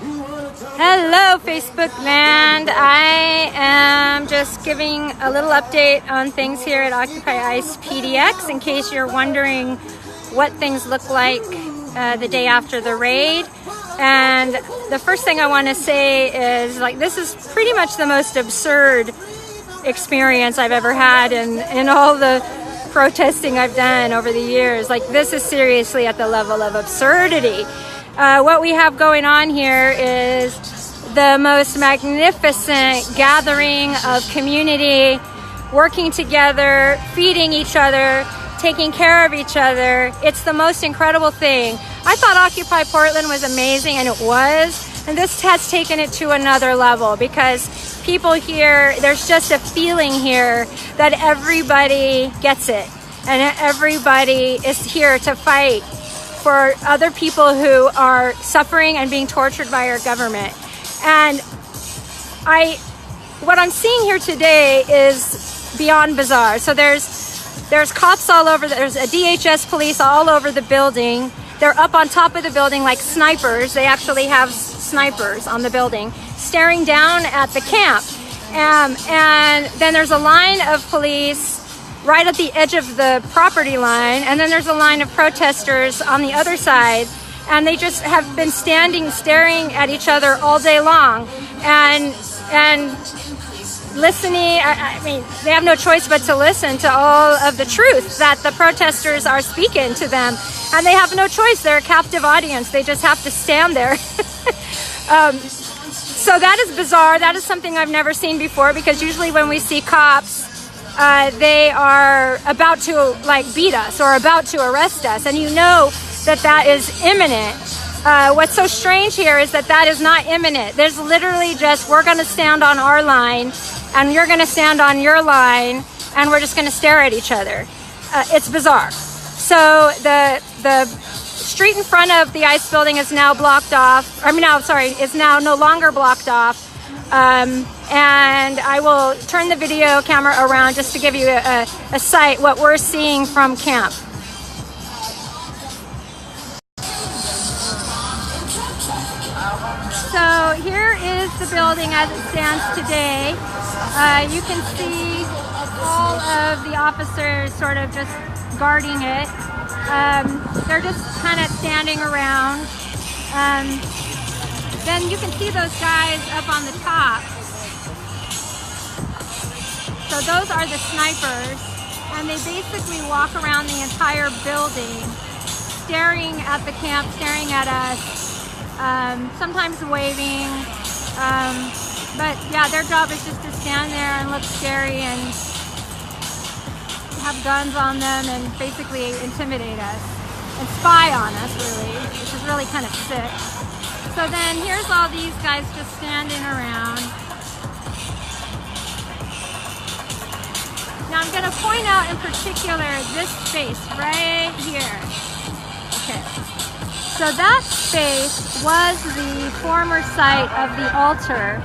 Hello, Facebook land. I am just giving a little update on things here at Occupy ICE PDX in case you're wondering what things look like the day after the raid. And the first thing I want to say is, like, this is pretty much the most absurd experience I've ever had in all the protesting I've done over the years. Like, this is seriously at the level of absurdity. What we have going on here is the most magnificent gathering of community, working together, feeding each other, taking care of each other. It's the most incredible thing. I thought Occupy Portland was amazing, and it was. And this has taken it to another level because people here, there's just a feeling here that everybody gets it. And everybody is here to fight for other people who are suffering and being tortured by our government. And what I'm seeing here today is beyond bizarre. So there's cops all over, there's a DHS police all over the building. They're up on top of the building like snipers. They actually have snipers on the building, staring down at the camp. And then there's a line of police right at the edge of the property line, and then there's a line of protesters on the other side, and they just have been standing staring at each other all day long and listening. I mean, they have no choice but to listen to all of the truth that the protesters are speaking to them, and they have no choice. They're a captive audience. They just have to stand there. So that is bizarre. That is something I've never seen before, because usually when we see cops, they are about to beat us or about to arrest us, and you know that is imminent. What's so strange here is that is not imminent. There's literally just, we're going to stand on our line and you're going to stand on your line, and we're just going to stare at each other. It's bizarre. So the street in front of the ICE building is now blocked off. Is now no longer blocked off. And I will turn the video camera around just to give you a sight what we're seeing from camp. So here is the building as it stands today. You can see all of the officers sort of just guarding it. They're just kind of standing around. Then you can see those guys up on the top. So those are the snipers, and they basically walk around the entire building, staring at the camp, staring at us, sometimes waving. But yeah, their job is just to stand there and look scary and have guns on them and basically intimidate us and spy on us, really, which is really kind of sick. So then here's all these guys just standing around. Now I'm going to point out in particular this space right here. Okay. So that space was the former site of the altar.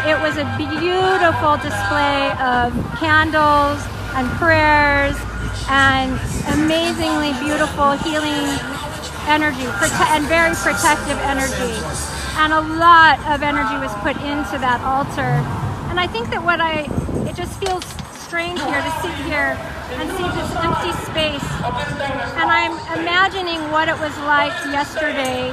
It was a beautiful display of candles and prayers and amazingly beautiful healing energy and very protective energy, and a lot of energy was put into that altar. And I think that it just feels strange here to sit here and see this empty space, and I'm imagining what it was like yesterday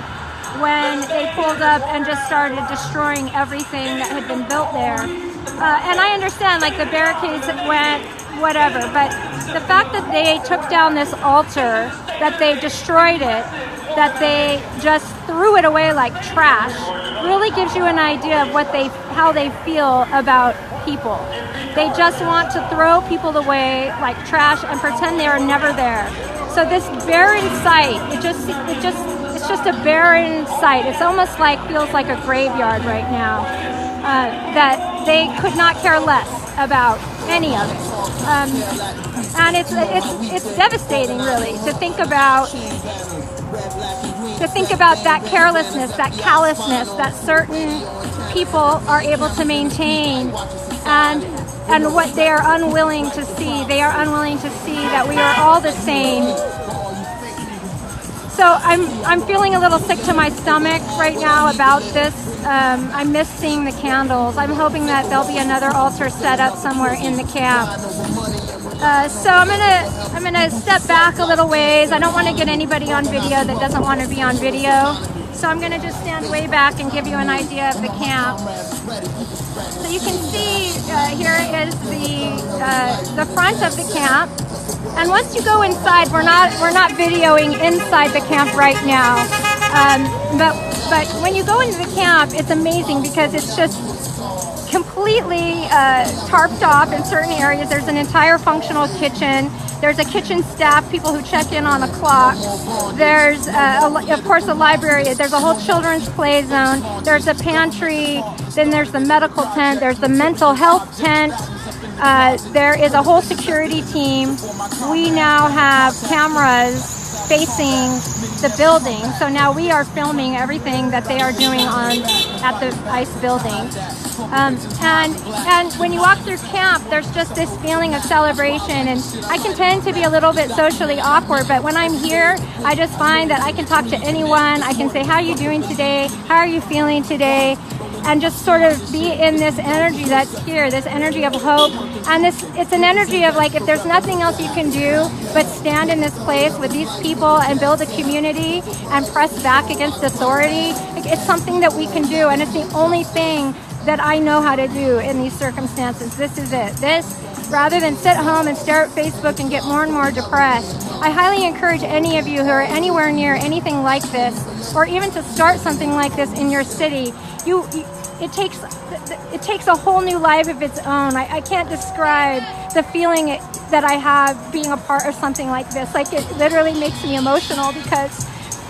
when they pulled up and just started destroying everything that had been built there. And I understand, like, the barricades went whatever, but the fact that they took down this altar, that they destroyed it, that they just threw it away like trash, really gives you an idea of how they feel about people. They just want to throw people away like trash and pretend they are never there. So this barren site, it's just a barren site. It's almost feels like a graveyard right now. That they could not care less about any of it. And it's devastating, really, to think about that carelessness, that callousness that certain people are able to maintain, and what they are unwilling to see. They are unwilling to see that we are all the same. So I'm feeling a little sick to my stomach right now about this. I miss seeing the candles. I'm hoping that there'll be another altar set up somewhere in the camp. So I'm gonna step back a little ways. I don't want to get anybody on video that doesn't want to be on video. So I'm gonna just stand way back and give you an idea of the camp. So you can see here is the front of the camp. And once you go inside, we're not videoing inside the camp right now. But when you go into the camp, it's amazing because it's just completely tarped off in certain areas. There's an entire functional kitchen. There's a kitchen staff, people who check in on a clock. There's, of course, a library. There's a whole children's play zone. There's a pantry. Then there's the medical tent. There's the mental health tent. There is a whole security team. We now have cameras facing the building. So now we are filming everything that they are doing at the ICE building. And when you walk through camp, there's just this feeling of celebration, and I can tend to be a little bit socially awkward, but when I'm here, I just find that I can talk to anyone. I can say, how are you doing today? How are you feeling today? And just sort of be in this energy that's here, this energy of hope. And it's an energy of like, if there's nothing else you can do but stand in this place with these people and build a community and press back against authority, it's something that we can do, and it's the only thing that I know how to do in these circumstances. This is it. This, rather than sit home and stare at Facebook and get more and more depressed, I highly encourage any of you who are anywhere near anything like this, or even to start something like this in your city. It takes a whole new life of its own. I can't describe the feeling that I have being a part of something like this. Like, it literally makes me emotional because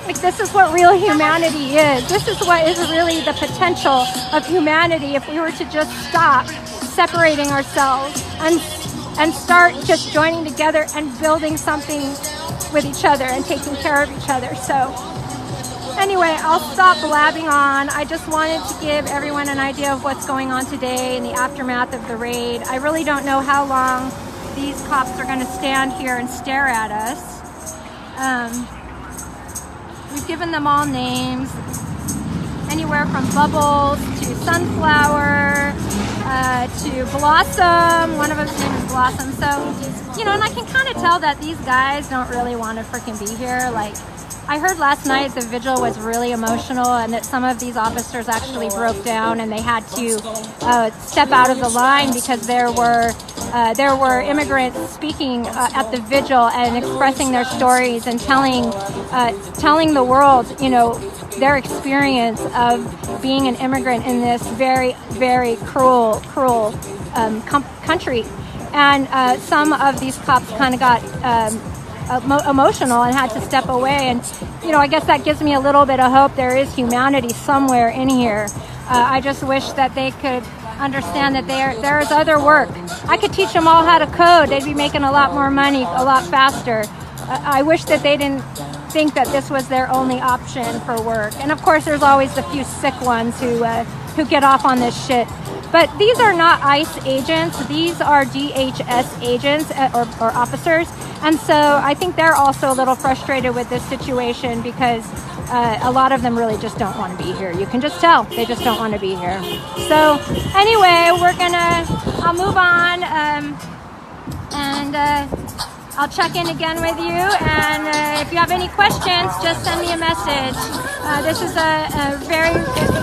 like, this is what real humanity is. This is what is really the potential of humanity if we were to just stop separating ourselves and start just joining together and building something with each other and taking care of each other. So anyway, I'll stop blabbing on. I just wanted to give everyone an idea of what's going on today in the aftermath of the raid. I really don't know how long these cops are going to stand here and stare at us. We've given them all names, anywhere from Bubbles to Sunflower to Blossom. One of them's name is Blossom. So, you know, and I can kind of tell that these guys don't really want to freaking be here. Like, I heard last night the vigil was really emotional and that some of these officers actually broke down and they had to step out of the line because there were immigrants speaking at the vigil and expressing their stories and telling the world, you know, their experience of being an immigrant in this very, very cruel country. And some of these cops kind of got emotional and had to step away, and you know, I guess that gives me a little bit of hope. There is humanity somewhere in here. I just wish that they could understand that there is other work. I could teach them all how to code. They'd be making a lot more money a lot faster. I wish that they didn't think that this was their only option for work. And of course there's always the few sick ones who get off on this shit. But these are not ICE agents. These are DHS agents or officers. And so I think they're also a little frustrated with this situation because a lot of them really just don't want to be here. You can just tell they just don't want to be here. So anyway, I'll move on and I'll check in again with you. And if you have any questions, just send me a message. This is a very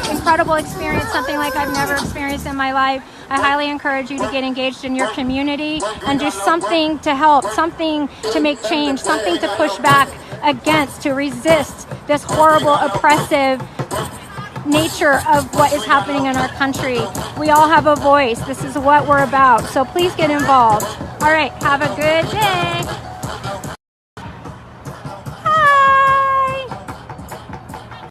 incredible experience, something like I've never experienced in my life. I highly encourage you to get engaged in your community and do something to help, something to make change, something to push back against, to resist this horrible, oppressive nature of what is happening in our country. We all have a voice. This is what we're about. So please get involved. All right, have a good day.